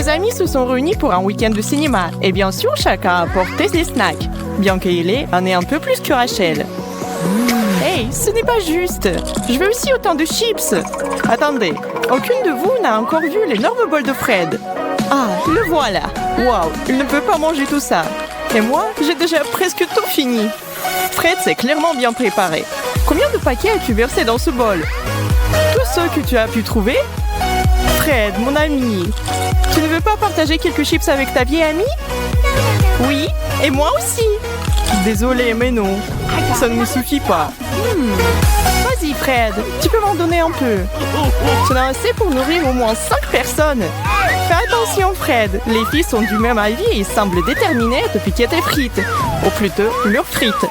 Tes amis se sont réunis pour un week-end de cinéma et bien sûr, chacun a apporté ses snacks. Bianca et Lé en est un peu plus que Rachel. Hey, ce n'est pas juste. Je veux aussi autant de chips. Attendez, aucune de vous n'a encore vu l'énorme bol de Fred. Ah, le voilà. Waouh, il ne peut pas manger tout ça. Et moi, j'ai déjà presque tout fini. Fred s'est clairement bien préparé. Combien de paquets as-tu versé dans ce bol? Tous ceux que tu as pu trouver? Fred, mon ami, tu ne veux pas partager quelques chips avec ta vieille amie? Oui, et moi aussi. Désolé, mais non. Ça ne me suffit pas. Vas-y, Fred, tu peux m'en donner un peu. Tu en as assez pour nourrir au moins 5 personnes. Fais attention, Fred. Les filles sont du même avis et semblent déterminées de piquer tes frites. Ou plutôt, leurs frites.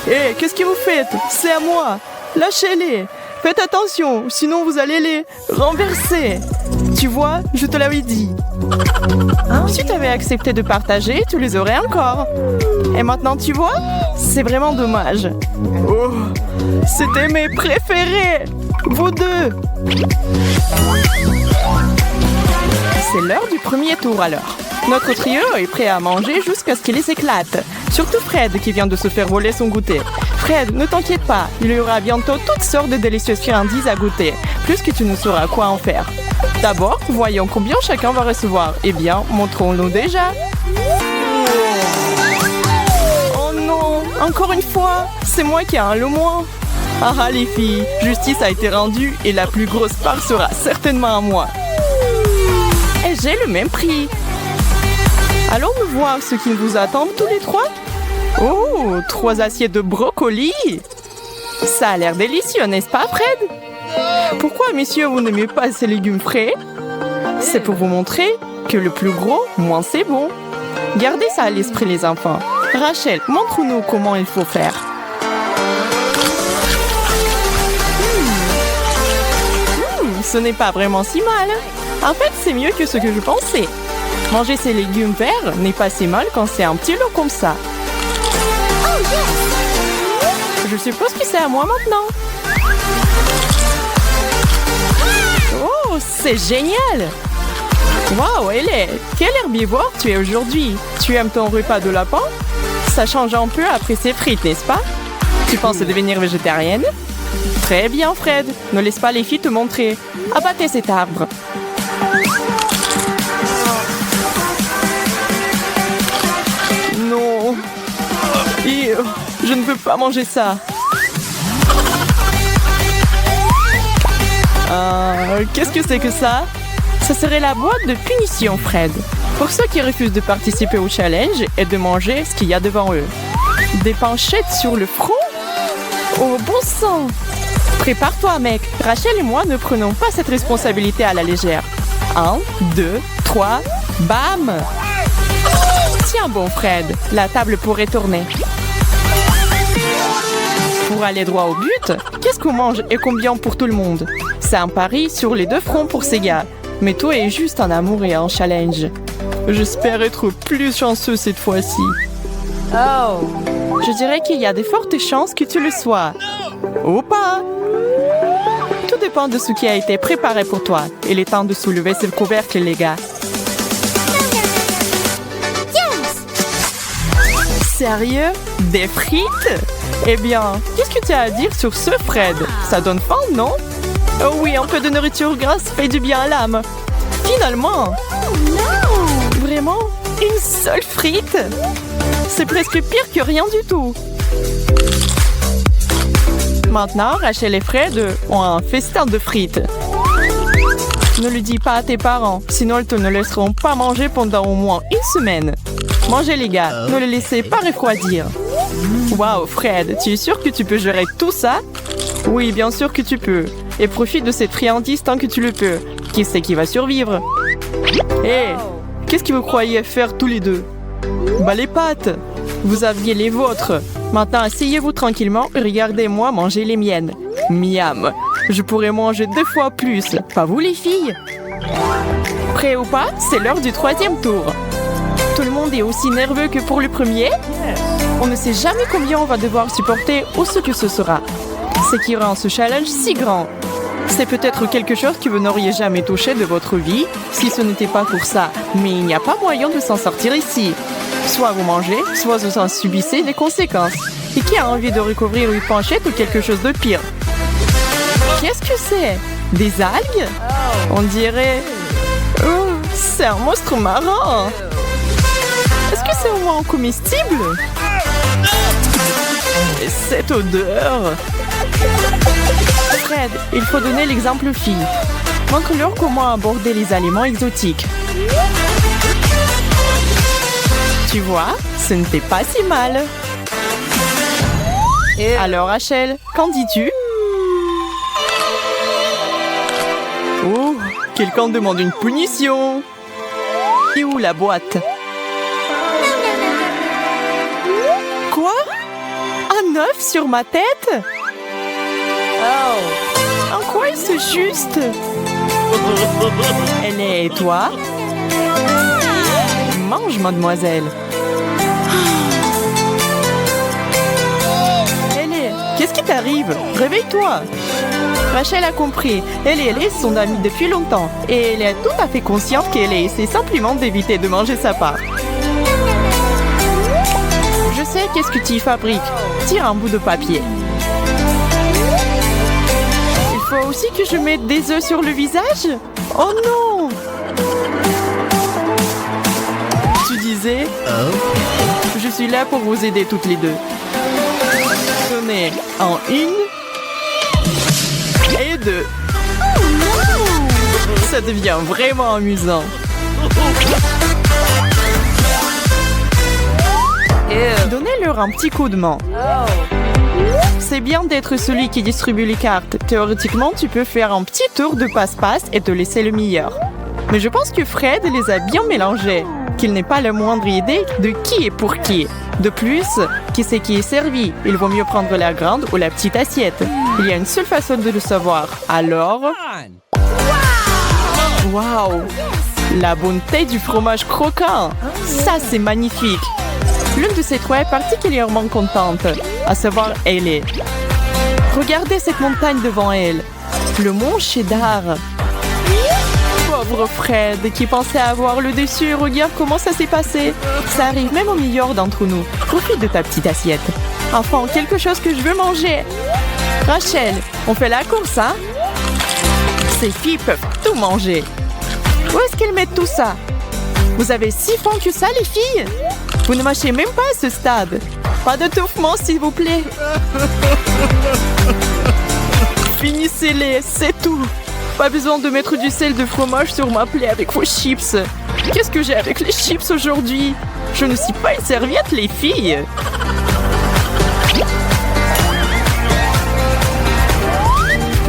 Hé, qu'est-ce que vous faites? C'est à moi. Lâchez-les. Faites attention, sinon vous allez les renverser. Tu vois, je te l'avais dit. Si tu avais accepté de partager, tu les aurais encore. Et maintenant, tu vois, c'est vraiment dommage. Oh, c'était mes préférés. Vous deux. C'est l'heure du premier tour alors. Notre trio est prêt à manger jusqu'à ce qu'il les éclate. Surtout Fred qui vient de se faire voler son goûter. Fred, ne t'inquiète pas, il y aura bientôt toutes sortes de délicieuses friandises à goûter, plus que tu ne sauras quoi en faire. D'abord, voyons combien chacun va recevoir. Eh bien, montrons-nous déjà. Oh non, encore une fois, c'est moi qui ai le moins. Ah les filles, justice a été rendue et la plus grosse part sera certainement à moi. Et j'ai le même prix. Allons-nous voir ce qui vous attend tous les trois? Oh, 3 assiettes de brocoli. Ça a l'air délicieux, n'est-ce pas, Fred? Pourquoi, messieurs, vous n'aimez pas ces légumes frais? C'est pour vous montrer que le plus gros, moins c'est bon. Gardez ça à l'esprit, les enfants. Rachel, montre-nous comment il faut faire. Ce n'est pas vraiment si mal. En fait, c'est mieux que ce que je pensais. Manger ces légumes verts n'est pas si mal quand c'est un petit lot comme ça. Je suppose que c'est à moi maintenant. Oh, c'est génial! Waouh, Hélène, quel herbivore tu es aujourd'hui? Tu aimes ton repas de lapin? Ça change un peu après ces frites, n'est-ce pas? Tu penses devenir végétarienne? Très bien, Fred. Ne laisse pas les filles te montrer. Abattez cet arbre. Non. Je ne veux pas manger ça. Qu'est-ce que c'est que ça? Ça serait la boîte de punition, Fred. Pour ceux qui refusent de participer au challenge et de manger ce qu'il y a devant eux. Des panchettes sur le front? Oh, bon sang! Prépare-toi, mec. Rachel et moi ne prenons pas cette responsabilité à la légère. 1, 2, 3, bam! Tiens bon, Fred, la table pourrait tourner. Pour aller droit au but, qu'est-ce qu'on mange et combien pour tout le monde? C'est un pari sur les 2 fronts pour ces gars. Mais toi est juste un amour et un challenge. J'espère être plus chanceux cette fois-ci. Oh! Je dirais qu'il y a de fortes chances que tu le sois. Ou pas! Tout dépend de ce qui a été préparé pour toi. Il est temps de soulever ce couvercle, les gars. Sérieux? Des frites? Eh bien, qu'est-ce que tu as à dire sur ce, Fred? Ça donne faim, non? Oh oui, un peu de nourriture grasse fait du bien à l'âme. Finalement! Vraiment? Une seule frite? C'est presque pire que rien du tout. Maintenant, Rachel et Fred ont un festin de frites. Ne le dis pas à tes parents, sinon ils te ne laisseront pas manger pendant au moins 1 semaine. Mangez les gars, ne le laissez pas refroidir. Waouh, Fred, tu es sûr que tu peux gérer tout ça? Oui, bien sûr que tu peux. Et profite de cette friandise tant que tu le peux. Qui c'est qui va survivre? Hé, qu'est-ce que vous croyez faire tous les deux? Bah les pâtes! Vous aviez les vôtres. Maintenant, asseyez-vous tranquillement et regardez-moi manger les miennes. Miam! Je pourrais manger 2 fois plus. Pas vous les filles? Prêt ou pas? C'est l'heure du 3e tour. Tout le monde est aussi nerveux que pour le premier? On ne sait jamais combien on va devoir supporter ou ce que ce sera. C'est qui rend ce challenge si grand. C'est peut-être quelque chose que vous n'auriez jamais touché de votre vie si ce n'était pas pour ça. Mais il n'y a pas moyen de s'en sortir ici. Soit vous mangez, soit vous en subissez les conséquences. Et qui a envie de recouvrir une penchette ou quelque chose de pire? Qu'est-ce que c'est? Des algues? On dirait... Oh, c'est un monstre marin. Est-ce que c'est au moins comestible? Et cette odeur! Fred, il faut donner l'exemple aux filles. Montre-leur comment aborder les aliments exotiques. Tu vois, ce n'était pas si mal. Alors Rachel, qu'en dis-tu? Oh, quelqu'un demande une punition. Et où la boîte? Quoi? Un œuf sur ma tête? En quoi est-ce juste? Elle est... Et toi? Mange, mademoiselle. Ellie, qu'est-ce qui t'arrive? Réveille-toi. Rachel a compris. Ellie et Ellie sont amies depuis longtemps. Et elle est tout à fait consciente qu'elle essaie simplement d'éviter de manger sa part. Je sais qu'est-ce que tu y fabriques. Tire un bout de papier. Il faut aussi que je mette des œufs sur le visage? Oh non! Tu disais? Je suis là pour vous aider toutes les deux. Tenez, en 1 et 2. Ça devient vraiment amusant. Donnez-leur un petit coup de main. C'est bien d'être celui qui distribue les cartes. Théoriquement, tu peux faire un petit tour de passe-passe et te laisser le meilleur. Mais je pense que Fred les a bien mélangés, qu'il n'ait pas la moindre idée de qui est pour qui. De plus, qui c'est qui est servi? Il vaut mieux prendre la grande ou la petite assiette. Il y a une seule façon de le savoir. Alors... Waouh! La bonté du fromage croquant! Ça, c'est magnifique! L'une de ces trois est particulièrement contente, à savoir Ellie. Regardez cette montagne devant elle. Le mont Cheddar. Pauvre Fred, qui pensait avoir le dessus. Regarde comment ça s'est passé. Ça arrive même au meilleur d'entre nous. Profite de ta petite assiette. Enfin, quelque chose que je veux manger. Rachel, on fait la course, hein? Ces filles peuvent tout manger. Où est-ce qu'elles mettent tout ça? Vous avez si faim que ça, les filles? Vous ne mâchez même pas à ce stade. Pas d'étouffement, s'il vous plaît. Finissez-les, c'est tout. Pas besoin de mettre du sel de fromage sur ma plaie avec vos chips. Qu'est-ce que j'ai avec les chips aujourd'hui? Je ne suis pas une serviette, les filles.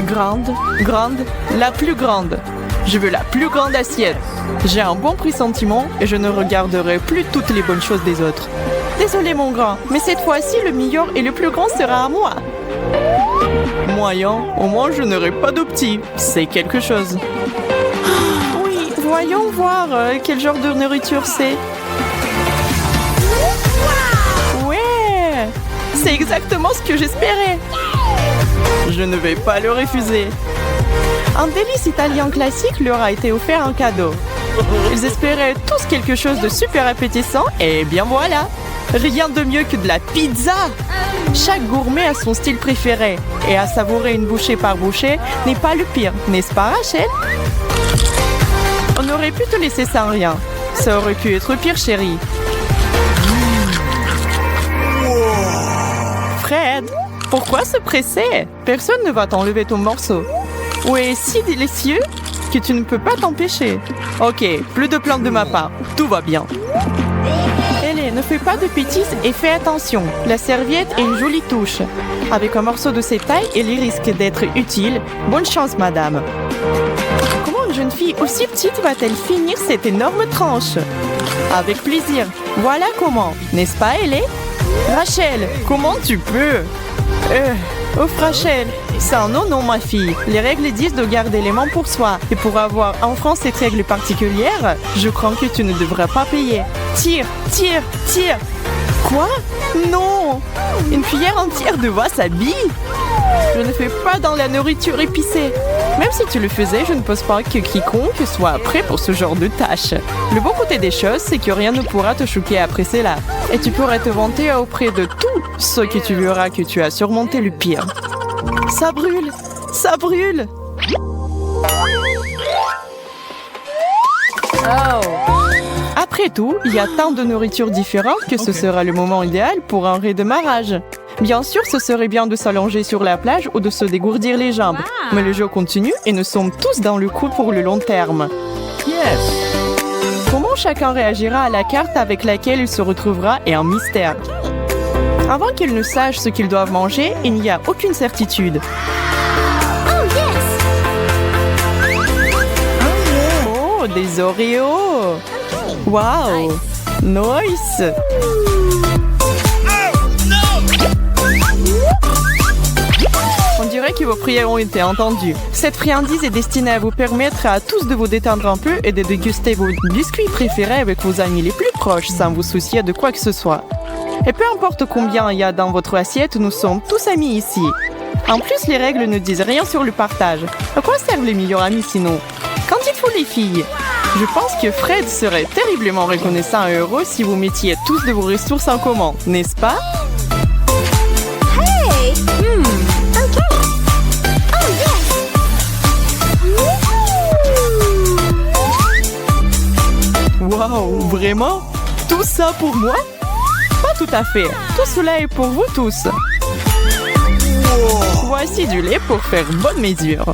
Grande, grande, la plus grande. Je veux la plus grande assiette. J'ai un bon pressentiment et je ne regarderai plus toutes les bonnes choses des autres. Désolé mon grand, mais cette fois-ci, le meilleur et le plus grand sera à moi. Moyen, au moins je n'aurai pas de petits. C'est quelque chose. Oui, voyons voir quel genre de nourriture c'est. Ouais, c'est exactement ce que j'espérais. Je ne vais pas le refuser. Un délice italien classique leur a été offert en cadeau. Ils espéraient tous quelque chose de super appétissant et bien voilà. Rien de mieux que de la pizza. Chaque gourmet a son style préféré et à savourer une bouchée par bouchée n'est pas le pire, n'est-ce pas Rachel? On aurait pu te laisser sans rien. Ça aurait pu être pire, chérie. Fred, pourquoi se presser? Personne ne va t'enlever ton morceau. Ouais, si délicieux que tu ne peux pas t'empêcher. Ok, plus de plaintes de ma part. Tout va bien. Ellie, ne fais pas de bêtises et fais attention. La serviette est une jolie touche. Avec un morceau de cette taille, elle risque d'être utile. Bonne chance, madame. Comment une jeune fille aussi petite va-t-elle finir cette énorme tranche? Avec plaisir. Voilà comment. N'est-ce pas, Ellie? Rachel, comment tu peux? Oh, Rachel, c'est un non, ma fille. Les règles disent de garder les mains pour soi. Et pour avoir enfin cette règle particulière, je crois que tu ne devras pas payer. Tire, tire, tire. Quoi? Non! Une cuillère entière de wasabi? Je ne fais pas dans la nourriture épicée. Même si tu le faisais, je ne pense pas que quiconque soit prêt pour ce genre de tâche. Le bon côté des choses, c'est que rien ne pourra te choquer après cela. Et tu pourrais te vanter auprès de tous ceux que tu verras que tu as surmonté le pire. Ça brûle! Ça brûle! Après tout, il y a tant de nourriture différente que ce sera le moment idéal pour un redémarrage. Bien sûr, ce serait bien de s'allonger sur la plage ou de se dégourdir les jambes. Mais le jeu continue et nous sommes tous dans le coup pour le long terme. Comment chacun réagira à la carte avec laquelle il se retrouvera est un mystère. Avant qu'ils ne sachent ce qu'ils doivent manger, il n'y a aucune certitude. Oh, des Oreos! Wow! Nice! On dirait que vos prières ont été entendues. Cette friandise est destinée à vous permettre à tous de vous détendre un peu et de déguster vos biscuits préférés avec vos amis les plus proches sans vous soucier de quoi que ce soit. Et peu importe combien il y a dans votre assiette, nous sommes tous amis ici. En plus, les règles ne disent rien sur le partage. À quoi servent les meilleurs amis sinon? Qu'en dites-vous les filles? Je pense que Fred serait terriblement reconnaissant et heureux si vous mettiez tous de vos ressources en commun, n'est-ce pas? Wow, vraiment? Tout ça pour moi? Pas tout à fait. Tout cela est pour vous tous. Voici du lait pour faire bonne mesure.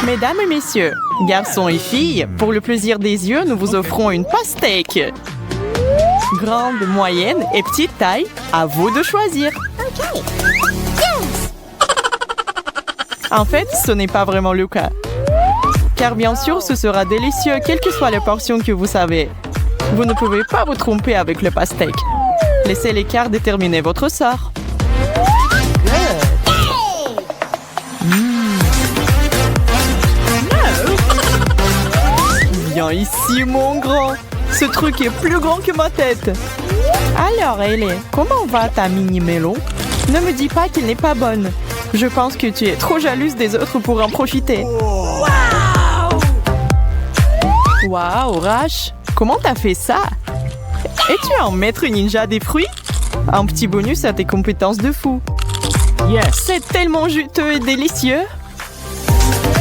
Mesdames et messieurs, garçons et filles, pour le plaisir des yeux, nous vous offrons une pastèque. Grande, moyenne et petite taille, à vous de choisir. En fait, ce n'est pas vraiment le cas. Car bien sûr, ce sera délicieux, quelle que soit la portion que vous savez. Vous ne pouvez pas vous tromper avec le pastèque. Laissez l'écart déterminer votre sort. Viens ici, mon grand. Ce truc est plus grand que ma tête. Alors, Ellie, comment va ta mini-mélo? Ne me dis pas qu'elle n'est pas bonne. Je pense que tu es trop jalouse des autres pour en profiter. Waouh, Rash, comment t'as fait ça? Es-tu un maître ninja des fruits? Un petit bonus à tes compétences de fou. C'est tellement juteux et délicieux.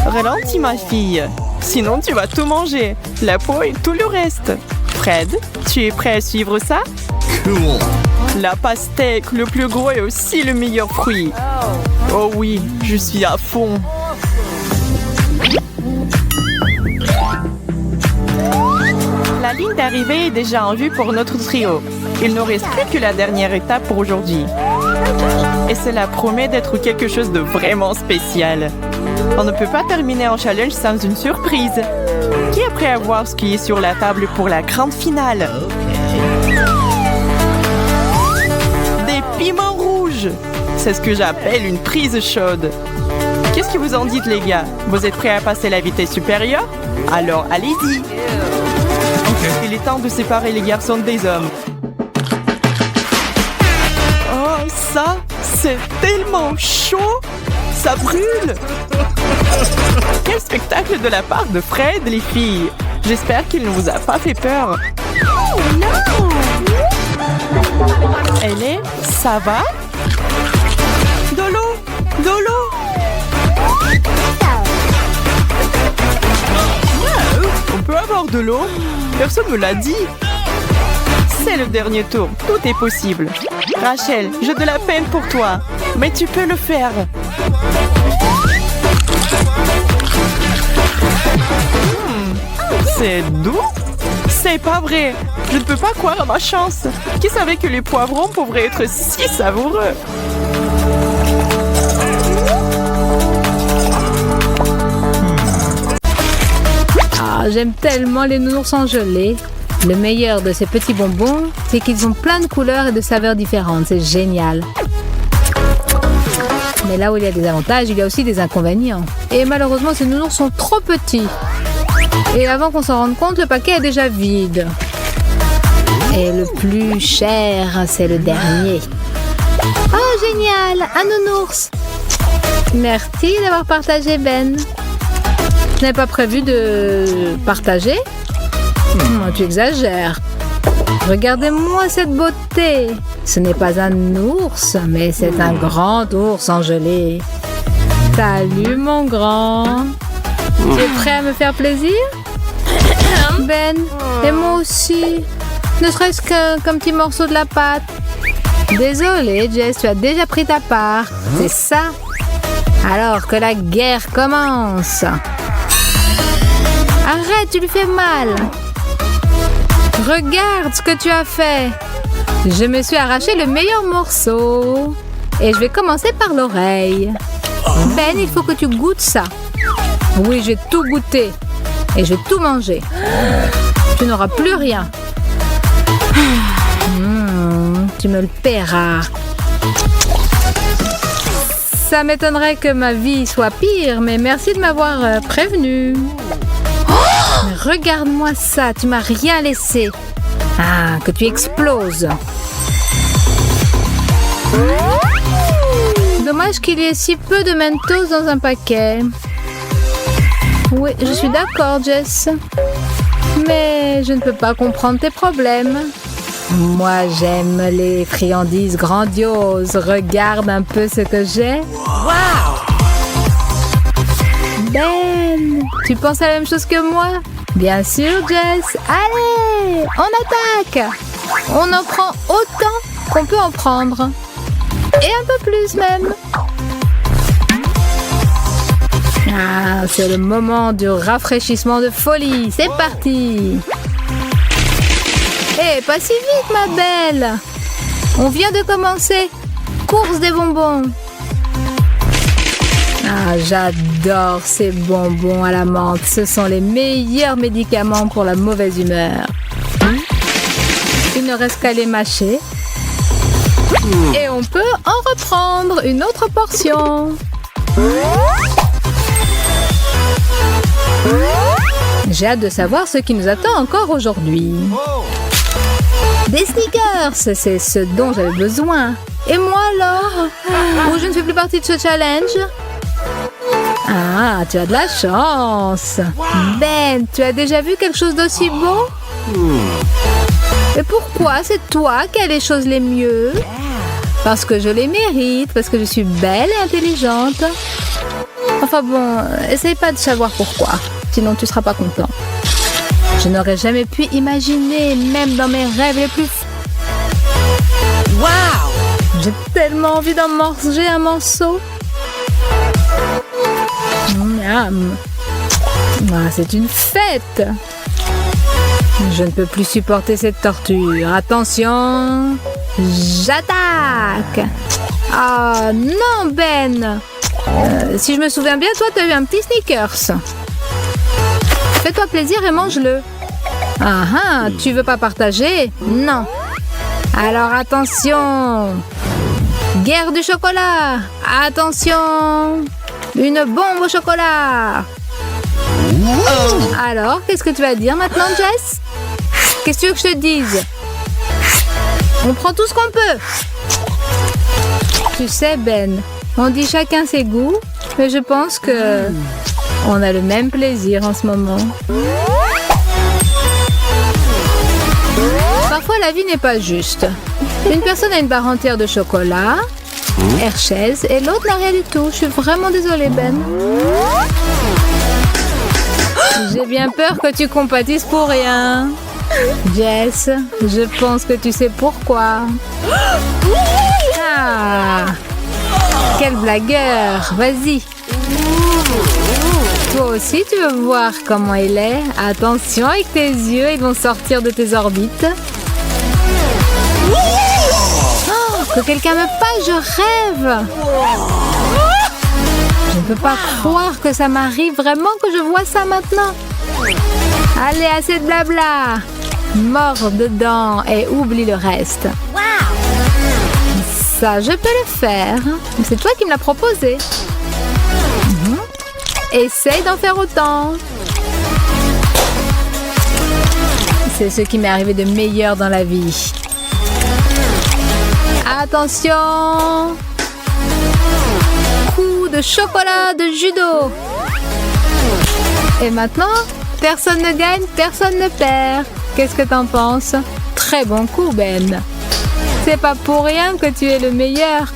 Ralentis, ma fille. Sinon, tu vas tout manger. La peau et tout le reste. Fred, tu es prêt à suivre ça? Cool. La pastèque, le plus gros et aussi le meilleur fruit. Oh oui, je suis à fond. La ligne d'arrivée est déjà en vue pour notre trio. Il ne reste plus que la dernière étape pour aujourd'hui. Et cela promet d'être quelque chose de vraiment spécial. On ne peut pas terminer un challenge sans une surprise. Qui est prêt à voir ce qui est sur la table pour la grande finale? Des piments rouges! C'est ce que j'appelle une prise chaude. Qu'est-ce que vous en dites, les gars? Vous êtes prêts à passer la vitesse supérieure? Alors, allez-y! Il est temps de séparer les garçons des hommes. Oh, ça, c'est tellement chaud! Ça brûle! Quel spectacle de la part de Fred, les filles! J'espère qu'il ne vous a pas fait peur. Oh non! Ellie, ça va? De l'eau! De l'eau! On peut avoir de l'eau? Personne ne me l'a dit. C'est le dernier tour. Tout est possible. Rachel, j'ai de la peine pour toi. Mais tu peux le faire. C'est doux? C'est pas vrai. Je ne peux pas croire à ma chance. Qui savait que les poivrons pourraient être si savoureux? Ah, j'aime tellement les nounours en gelée. Le meilleur de ces petits bonbons, c'est qu'ils ont plein de couleurs et de saveurs différentes. C'est génial. Mais là où il y a des avantages, il y a aussi des inconvénients. Et malheureusement, ces nounours sont trop petits. Et avant qu'on s'en rende compte, le paquet est déjà vide. Et le plus cher, c'est le dernier. Oh, génial! Un nounours! Merci d'avoir partagé, Ben. Tu n'avais pas prévu de partager? Tu exagères. Regardez-moi cette beauté. Ce n'est pas un ours, mais c'est un grand ours engelé. Salut, mon grand. Tu es prêt à me faire plaisir? Ben, et moi aussi. Ne serait-ce qu'un petit morceau de la pâte. Désolée, Jess, tu as déjà pris ta part. C'est ça. Alors que la guerre commence. Arrête, tu lui fais mal. Regarde ce que tu as fait. Je me suis arraché le meilleur morceau. Et je vais commencer par l'oreille. Ben, il faut que tu goûtes ça. Oui, je vais tout goûter. Et je vais tout manger. Tu n'auras plus rien. Tu me le paieras. Ça m'étonnerait que ma vie soit pire, mais merci de m'avoir prévenu. Mais regarde-moi ça, tu m'as rien laissé. Ah, que tu exploses. Dommage qu'il y ait si peu de Mentos dans un paquet. Oui, je suis d'accord, Jess. Mais je ne peux pas comprendre tes problèmes. Moi, j'aime les friandises grandioses. Regarde un peu ce que j'ai. Wow! Ben, tu penses à la même chose que moi? Bien sûr, Jess. Allez, on attaque. On en prend autant qu'on peut en prendre. Et un peu plus même. Ah, c'est le moment du rafraîchissement de folie. C'est parti. Hé, pas si vite, ma belle. On vient de commencer. Course des bonbons. Ah, j'adore ces bonbons à la menthe. Ce sont les meilleurs médicaments pour la mauvaise humeur. Il ne reste qu'à les mâcher. Et on peut en reprendre une autre portion. J'ai hâte de savoir ce qui nous attend encore aujourd'hui. Des sneakers, c'est ce dont j'avais besoin. Et moi alors? Ou je ne fais plus partie de ce challenge? Ah, tu as de la chance. Ben, tu as déjà vu quelque chose d'aussi beau? Et pourquoi c'est toi qui as les choses les mieux? Parce que je les mérite, parce que je suis belle et intelligente. Enfin bon, essaye pas de savoir pourquoi, sinon tu seras pas content. Je n'aurais jamais pu imaginer, même dans mes rêves les plus fous. Wow! J'ai tellement envie d'en manger un morceau. Miam. Ah, c'est une fête. Je ne peux plus supporter cette torture. Attention, j'attaque. Ah non, Ben. Si je me souviens bien, toi, tu as eu un petit Snickers. Fais-toi plaisir et mange-le. Ah ah, tu veux pas partager? Non. Alors attention. Guerre du chocolat. Attention. Une bombe au chocolat. Alors, qu'est-ce que tu vas dire maintenant, Jess? Qu'est-ce que tu veux que je te dise? On prend tout ce qu'on peut. Tu sais, Ben, on dit chacun ses goûts, mais je pense que on a le même plaisir en ce moment. Parfois, la vie n'est pas juste. Une personne a une barre entière de chocolat, Hershey's, et l'autre n'a rien du tout. Je suis vraiment désolée, Ben. J'ai bien peur que tu compatisses pour rien. Jess, je pense que tu sais pourquoi. Ah, quel blagueur. Vas-y. Toi aussi, tu veux voir comment il est? Attention avec tes yeux, ils vont sortir de tes orbites. Oh, que quelqu'un me passe, je rêve. Je ne peux pas croire que ça m'arrive vraiment, que je vois ça maintenant. Allez, assez de blabla. Mors dedans et oublie le reste. ça, je peux le faire. C'est toi qui me l'as proposé. Essaye d'en faire autant. C'est ce qui m'est arrivé de meilleur dans la vie. Attention! Coup de chocolat de judo. Et maintenant, personne ne gagne, personne ne perd. Qu'est-ce que t'en penses? Très bon coup, Ben. C'est pas pour rien que tu es le meilleur.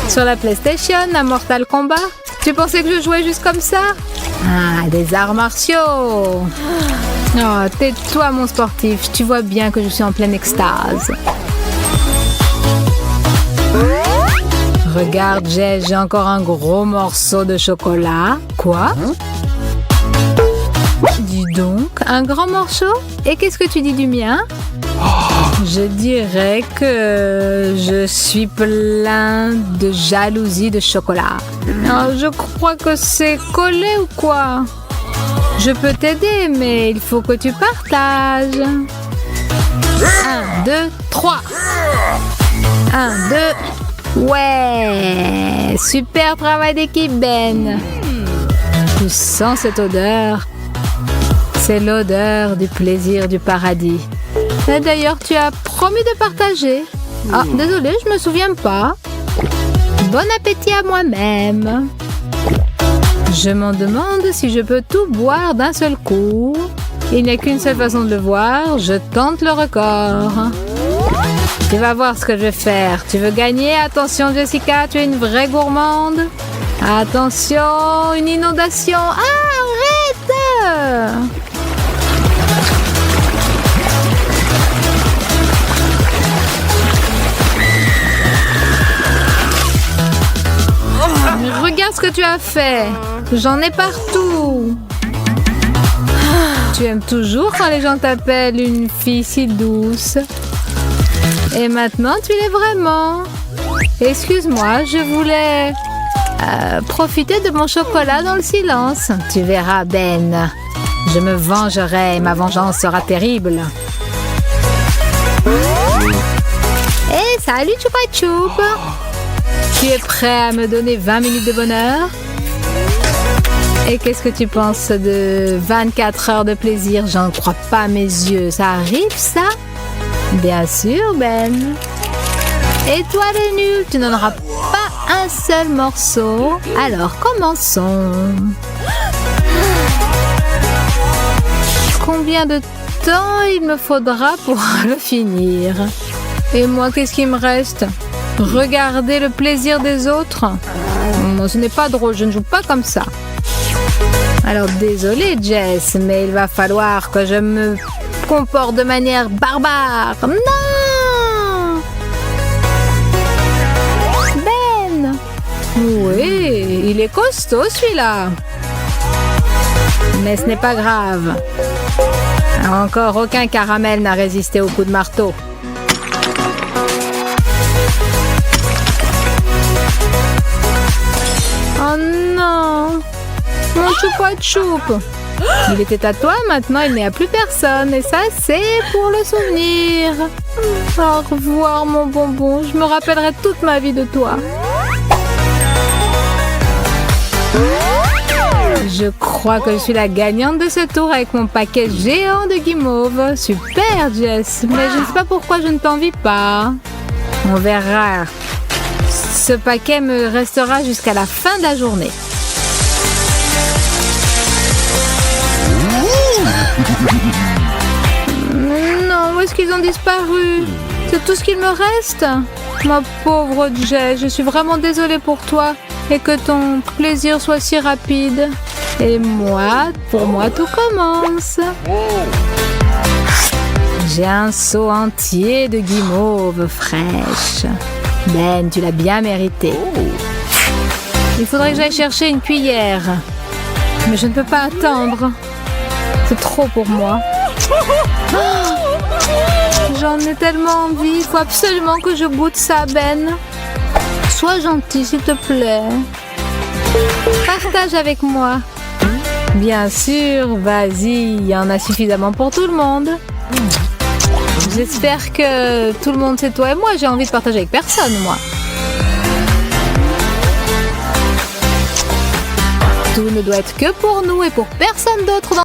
Sur la PlayStation, à Mortal Kombat, tu pensais que je jouais juste comme ça? Ah, des arts martiaux. Oh, tais-toi, mon sportif. Tu vois bien que je suis en pleine extase. Regarde, j'ai encore un gros morceau de chocolat. Quoi? Dis donc, un grand morceau? Et qu'est-ce que tu dis du mien? Je dirais que je suis plein de jalousie de chocolat. Oh, je crois que c'est collé ou quoi? Je peux t'aider, mais il faut que tu partages. 1, 2, 3. 1, 2. Ouais! Super travail d'équipe, Ben. Tu sens cette odeur? C'est l'odeur du plaisir du paradis. Et d'ailleurs, tu as promis de partager. Ah, désolé, je me souviens pas. Bon appétit à moi-même. Je m'en demande si je peux tout boire d'un seul coup. Il n'y a qu'une seule façon de le voir. Je tente le record. Tu vas voir ce que je vais faire. Tu veux gagner? Attention, Jessica, tu es une vraie gourmande. Attention, une inondation. Ah, arrête! Regarde ce que tu as fait. J'en ai partout. Tu aimes toujours quand les gens t'appellent une fille si douce. Et maintenant, tu l'es vraiment. Excuse-moi, je voulais profiter de mon chocolat dans le silence. Tu verras, Ben. Je me vengerai. Ma vengeance sera terrible. Hey, salut, Choupa Choup. Tu es prêt à me donner 20 minutes de bonheur? Et qu'est-ce que tu penses de 24 heures de plaisir? J'en crois pas à mes yeux. Ça arrive, ça? Bien sûr, Ben. Et toi, le nul, tu n'en auras pas un seul morceau. Alors, commençons. Combien de temps il me faudra pour le finir? Et moi, qu'est-ce qui me reste? Regarder le plaisir des autres? Ce n'est pas drôle, je ne joue pas comme ça. Alors désolé Jess, mais il va falloir que je me comporte de manière barbare. Non! Ben! Oui, il est costaud celui-là. Mais ce n'est pas grave. Encore aucun caramel n'a résisté au coup de marteau. Oh non! Mon Choupa Choup! Il était à toi, maintenant il n'y a plus personne. Et ça, c'est pour le souvenir. Au revoir, mon bonbon. Je me rappellerai toute ma vie de toi. Je crois que je suis la gagnante de ce tour avec mon paquet géant de guimauve. Super, Jess. Mais je ne sais pas pourquoi je ne t'envie pas. On verra. Ce paquet me restera jusqu'à la fin de la journée. Non, où est-ce qu'ils ont disparu? C'est tout ce qu'il me reste? Ma pauvre Jess, je suis vraiment désolée pour toi et que ton plaisir soit si rapide. Et moi, pour moi, tout commence. J'ai un seau entier de guimauve fraîche. Ben, tu l'as bien mérité. Il faudrait que j'aille chercher une cuillère. Mais je ne peux pas attendre. C'est trop pour moi. J'en ai tellement envie. Il faut absolument que je goûte ça, Ben. Sois gentil, s'il te plaît. Partage avec moi. Bien sûr, vas-y. Il y en a suffisamment pour tout le monde. J'espère que tout le monde sait toi et moi. J'ai envie de partager avec personne, moi. Tout ne doit être que pour nous et pour personne d'autre dans